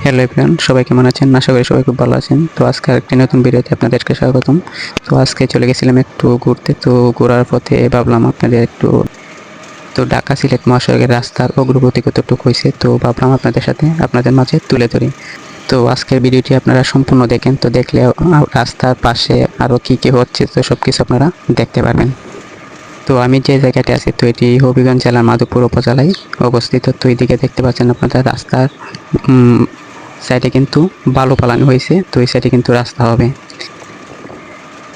Hello everyone, সবাই কেমন আছেন? আশা করি সবাই খুব ভালো আছেন। তো আজকে আরেকটি নতুন ভিডিওতে আপনাদেরকে স্বাগতম। তো আজকে চলে গেছিলাম একটু ঘুরতে। তো ঘোরার পথে ভাবলাম আপনাদের একটু ঢাকা সিলেট মহাসড়কের রাস্তার অগ্রগতি কতটুকু হয়েছে, তো ভাবলাম আপনাদের সাথে আপনাদের মাঝে তুলে ধরি। তো আজকের ভিডিওটি আপনারা সম্পূর্ণ দেখেন, তো দেখলে রাস্তার পাশে আরও কী কী হচ্ছে তো সব কিছু আপনারা দেখতে পারবেন। তো আমি যে জায়গাতে আছি, তো এটি হবিগঞ্জ জেলার মাধবপুর উপজেলায় অবস্থিত। তো এইদিকে দেখতে পাচ্ছেন আপনারা রাস্তার সাইডে কিন্তু বালু ফালানো হয়েছে, তো এই সাইডে কিন্তু রাস্তা হবে।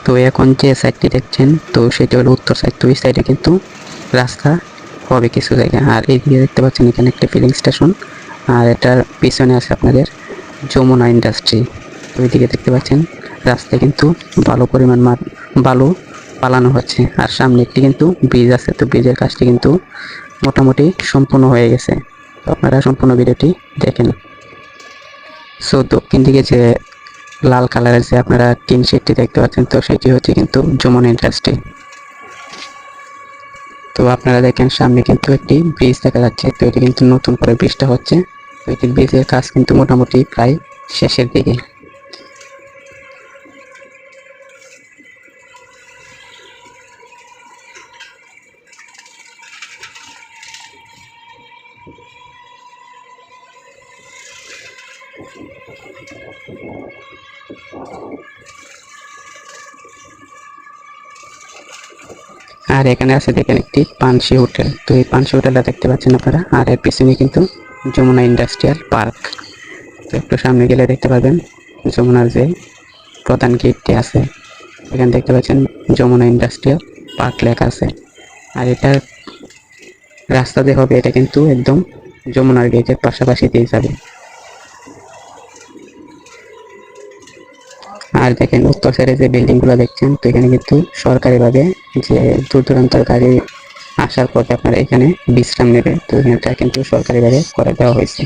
তো এখন যে সাইডটি দেখছেন, তো সেটি হলো উত্তর সাইড। তো এই সাইডে কিন্তু রাস্তা হবে কিছু জায়গা। আর এইদিকে দেখতে পাচ্ছেন এখানে একটা ফিলিং স্টেশন, আর এটার পিছনে আছে আপনাদের যমুনা ইন্ডাস্ট্রি। তো এইদিকে দেখতে পাচ্ছেন রাস্তায় কিন্তু ভালো পরিমাণ বালু পালানো হচ্ছে। আর সামনে একটি কিন্তু ব্রিজ আছে, তো ব্রিজের কাজটি কিন্তু মোটামুটি সম্পূর্ণ হয়ে গেছে। তো আপনারা সম্পূর্ণ ভিডিওটি দেখেন। সো দক্ষিণ দিকে যে লাল কালারের যে আপনারা টিন শেডটি দেখতে পাচ্ছেন, তো সেটি হচ্ছে কিন্তু যমুনা ইন্ডাস্ট্রি। তো আপনারা দেখেন সামনে কিন্তু একটি ব্রিজ দেখা যাচ্ছে, তো এটি কিন্তু নতুন করে ব্রিজটা হচ্ছে। তো এটি ব্রিজের কাজ কিন্তু মোটামুটি প্রায় শেষের দিকে। আর এখানে আছে দেখেন একটি পানসি হোটেল। তো এই পানসি হোটেলটা দেখতে পাচ্ছেন আপনারা, আর এর পিছনে কিন্তু যমুনা ইন্ডাস্ট্রিয়াল পার্ক। তো একটু সামনে গেলে দেখতে পাবেন যমুনার যে প্রধান গেটটি আছে, এখানে দেখতে পাচ্ছেন যমুনা ইন্ডাস্ট্রিয়াল পার্ক লেখা আছে। আর এটার রাস্তা যে হবে এটা কিন্তু একদম যমুনার গেটের পাশাপাশি দিয়ে যাবে। আর দেখেন উত্তর সাইডে যে বিল্ডিংগুলো দেখছেন, তো এখানে কিন্তু সরকারিভাবে যে দূর দূরান্তের গাড়ি আসার পথে আপনারা এখানে বিশ্রাম নেবে, তো এখানটা কিন্তু সরকারিভাবে করে দেওয়া হয়েছে।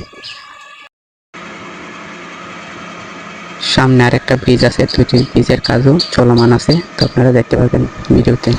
সামনে আরেকটা ব্রিজ আছে, দুটি ব্রিজের কাজও চলমান আছে, তো আপনারা দেখতে পাবেন ভিডিওতে।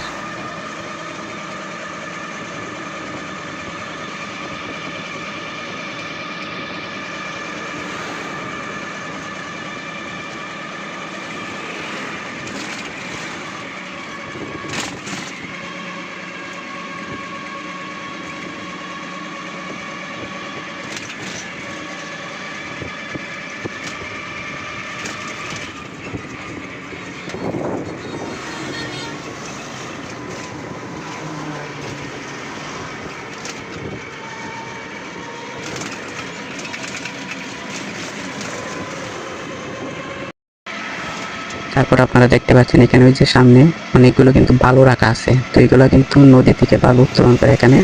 তারপর আপনারা দেখতে পাচ্ছেন এখানে ওই যে সামনে অনেকগুলো কিন্তু বালু রাখা আছে, তো এইগুলো কিন্তু নদী থেকে বালু উত্তোলন করে এখানে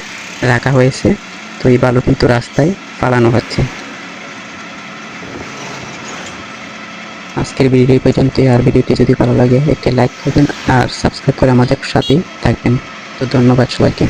রাখা হয়েছে। তো এই বালু কিন্তু রাস্তায় ফালানো হচ্ছে। আজকের ভিডিও পর্যন্ত। আর ভিডিওটি যদি ভালো লাগে একটি লাইক করবেন আর সাবস্ক্রাইব করে আমাদের সাথেই থাকবেন। তো ধন্যবাদ সবাইকে।